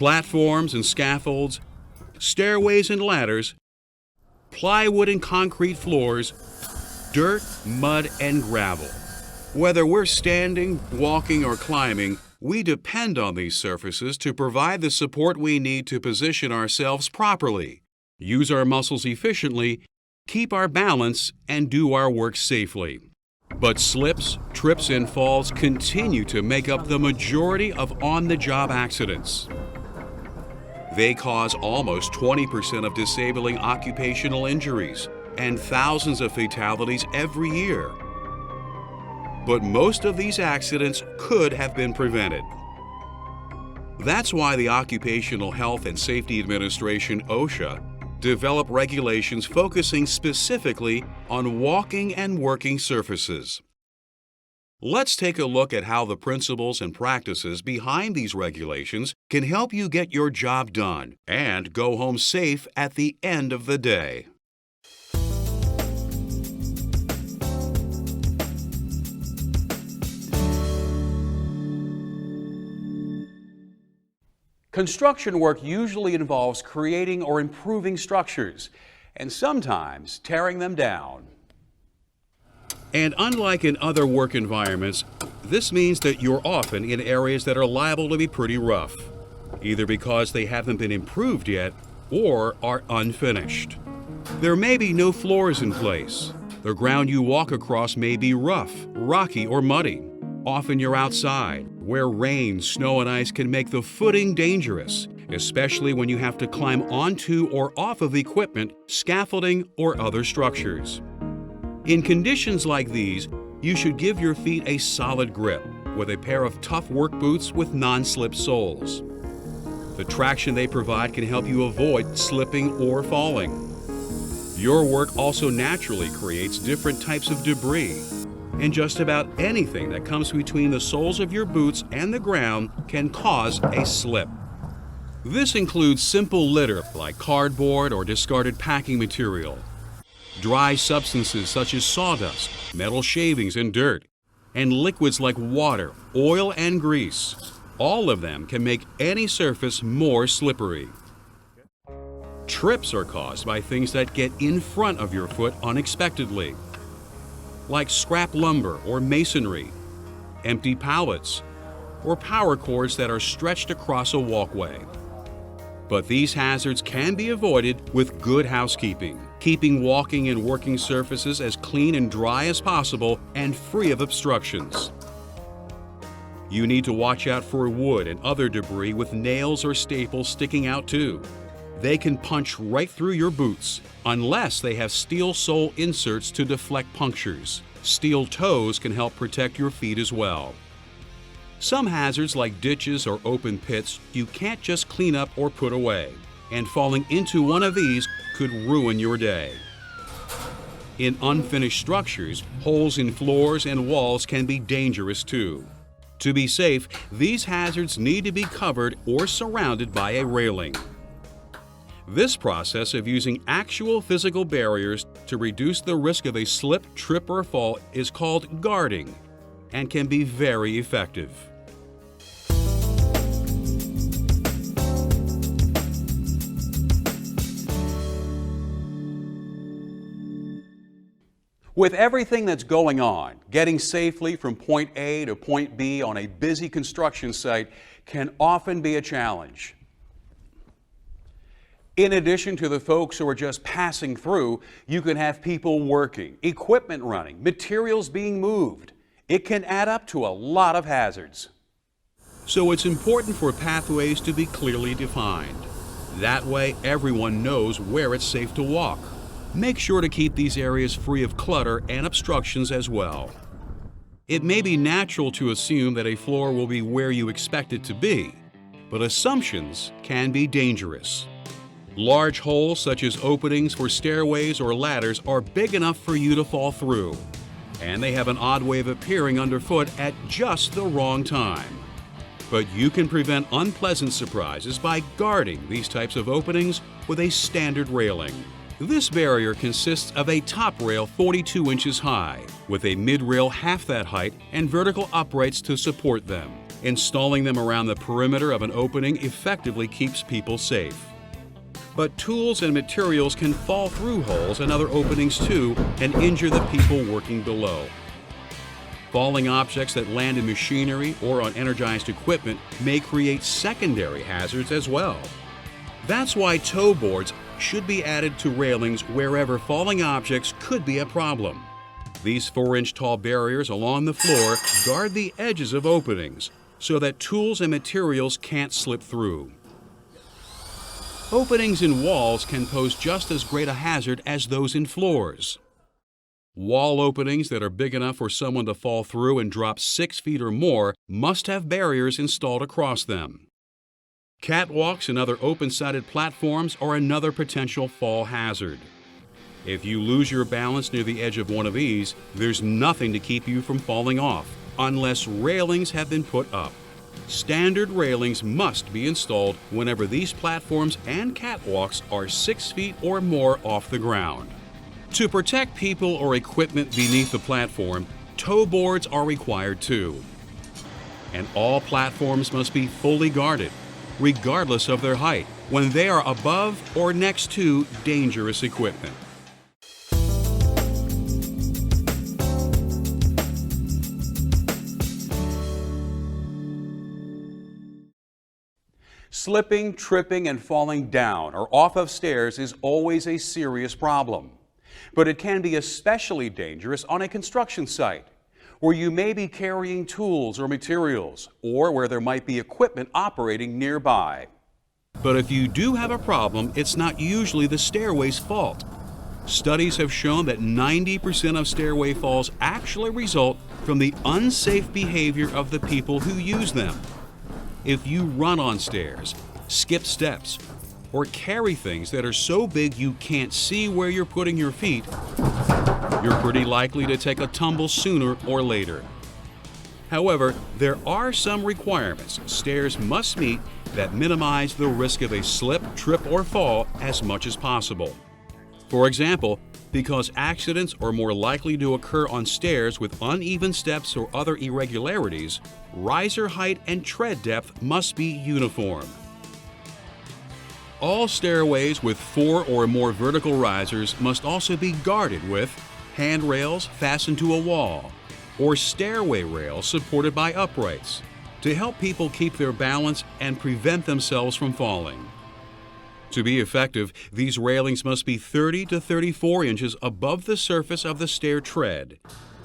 platforms and scaffolds, stairways and ladders, plywood and concrete floors, dirt, mud, and gravel. Whether we're standing, walking, or climbing, we depend on these surfaces to provide the support we need to position ourselves properly, use our muscles efficiently, keep our balance, and do our work safely. But slips, trips, and falls continue to make up the majority of on-the-job accidents. They cause almost 20% of disabling occupational injuries and thousands of fatalities every year. But most of these accidents could have been prevented. That's why the Occupational Health and Safety Administration, OSHA, developed regulations focusing specifically on walking and working surfaces. Let's take a look at how the principles and practices behind these regulations can help you get your job done and go home safe at the end of the day. Construction work usually involves creating or improving structures, and sometimes tearing them down. And unlike in other work environments, this means that you're often in areas that are liable to be pretty rough, either because they haven't been improved yet or are unfinished. There may be no floors in place. The ground you walk across may be rough, rocky, or muddy. Often you're outside, where rain, snow, and ice can make the footing dangerous, especially when you have to climb onto or off of equipment, scaffolding, or other structures. In conditions like these, you should give your feet a solid grip with a pair of tough work boots with non-slip soles. The traction they provide can help you avoid slipping or falling. Your work also naturally creates different types of debris, and just about anything that comes between the soles of your boots and the ground can cause a slip. This includes simple litter like cardboard or discarded packing material, dry substances such as sawdust, metal shavings, and dirt, and liquids like water, oil, and grease. All of them can make any surface more slippery. Trips are caused by things that get in front of your foot unexpectedly, like scrap lumber or masonry, empty pallets, or power cords that are stretched across a walkway. But these hazards can be avoided with good housekeeping, keeping walking and working surfaces as clean and dry as possible and free of obstructions. You need to watch out for wood and other debris with nails or staples sticking out too. They can punch right through your boots, unless they have steel sole inserts to deflect punctures. Steel toes can help protect your feet as well. Some hazards like ditches or open pits you can't just clean up or put away, and falling into one of these could ruin your day. In unfinished structures, holes in floors and walls can be dangerous too. To be safe, these hazards need to be covered or surrounded by a railing. This process of using actual physical barriers to reduce the risk of a slip, trip, or fall is called guarding and can be very effective. With everything that's going on, getting safely from point A to point B on a busy construction site can often be a challenge. In addition to the folks who are just passing through, you can have people working, equipment running, materials being moved. It can add up to a lot of hazards. So it's important for pathways to be clearly defined. That way, everyone knows where it's safe to walk. Make sure to keep these areas free of clutter and obstructions as well. It may be natural to assume that a floor will be where you expect it to be, but assumptions can be dangerous. Large holes such as openings for stairways or ladders are big enough for you to fall through, and they have an odd way of appearing underfoot at just the wrong time. But you can prevent unpleasant surprises by guarding these types of openings with a standard railing. This barrier consists of a top rail 42 inches high, with a mid-rail half that height and vertical uprights to support them. Installing them around the perimeter of an opening effectively keeps people safe. But tools and materials can fall through holes and other openings too and injure the people working below. Falling objects that land in machinery or on energized equipment may create secondary hazards as well. That's why tow boards should be added to railings wherever falling objects could be a problem. These 4-inch tall barriers along the floor guard the edges of openings so that tools and materials can't slip through. Openings in walls can pose just as great a hazard as those in floors. Wall openings that are big enough for someone to fall through and drop 6 feet or more must have barriers installed across them. Catwalks and other open-sided platforms are another potential fall hazard. If you lose your balance near the edge of one of these, there's nothing to keep you from falling off, unless railings have been put up. Standard railings must be installed whenever these platforms and catwalks are 6 feet or more off the ground. To protect people or equipment beneath the platform, tow boards are required too. And all platforms must be fully guarded, regardless of their height, when they are above or next to dangerous equipment. Slipping, tripping, and falling down or off of stairs is always a serious problem. But it can be especially dangerous on a construction site, where you may be carrying tools or materials, or where there might be equipment operating nearby. But if you do have a problem, it's not usually the stairway's fault. Studies have shown that 90% of stairway falls actually result from the unsafe behavior of the people who use them. If you run on stairs, skip steps, or carry things that are so big you can't see where you're putting your feet, you're pretty likely to take a tumble sooner or later. However, there are some requirements stairs must meet that minimize the risk of a slip, trip, or fall as much as possible. For example, because accidents are more likely to occur on stairs with uneven steps or other irregularities, riser height and tread depth must be uniform. All stairways with 4 or more vertical risers must also be guarded with handrails fastened to a wall or stairway rails supported by uprights to help people keep their balance and prevent themselves from falling. To be effective, these railings must be 30 to 34 inches above the surface of the stair tread,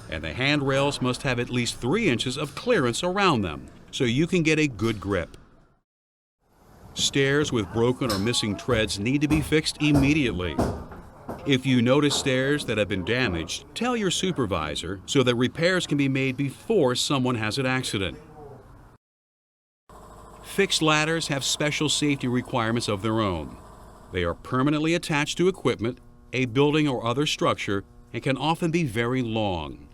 and the handrails must have at least 3 inches of clearance around them so you can get a good grip. Stairs with broken or missing treads need to be fixed immediately. If you notice stairs that have been damaged, tell your supervisor so that repairs can be made before someone has an accident. Fixed ladders have special safety requirements of their own. They are permanently attached to equipment, a building or other structure, and can often be very long.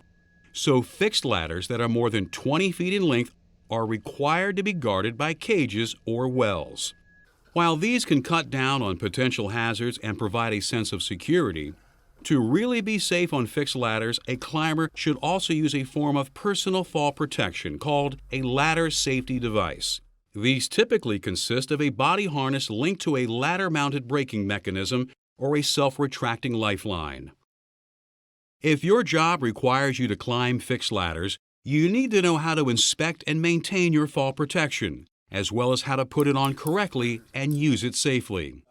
So fixed ladders that are more than 20 feet in length are required to be guarded by cages or wells. While these can cut down on potential hazards and provide a sense of security, to really be safe on fixed ladders, a climber should also use a form of personal fall protection called a ladder safety device. These typically consist of a body harness linked to a ladder-mounted braking mechanism or a self-retracting lifeline. If your job requires you to climb fixed ladders, you need to know how to inspect and maintain your fall protection, as well as how to put it on correctly and use it safely.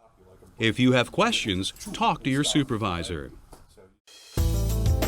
If you have questions, talk to your supervisor.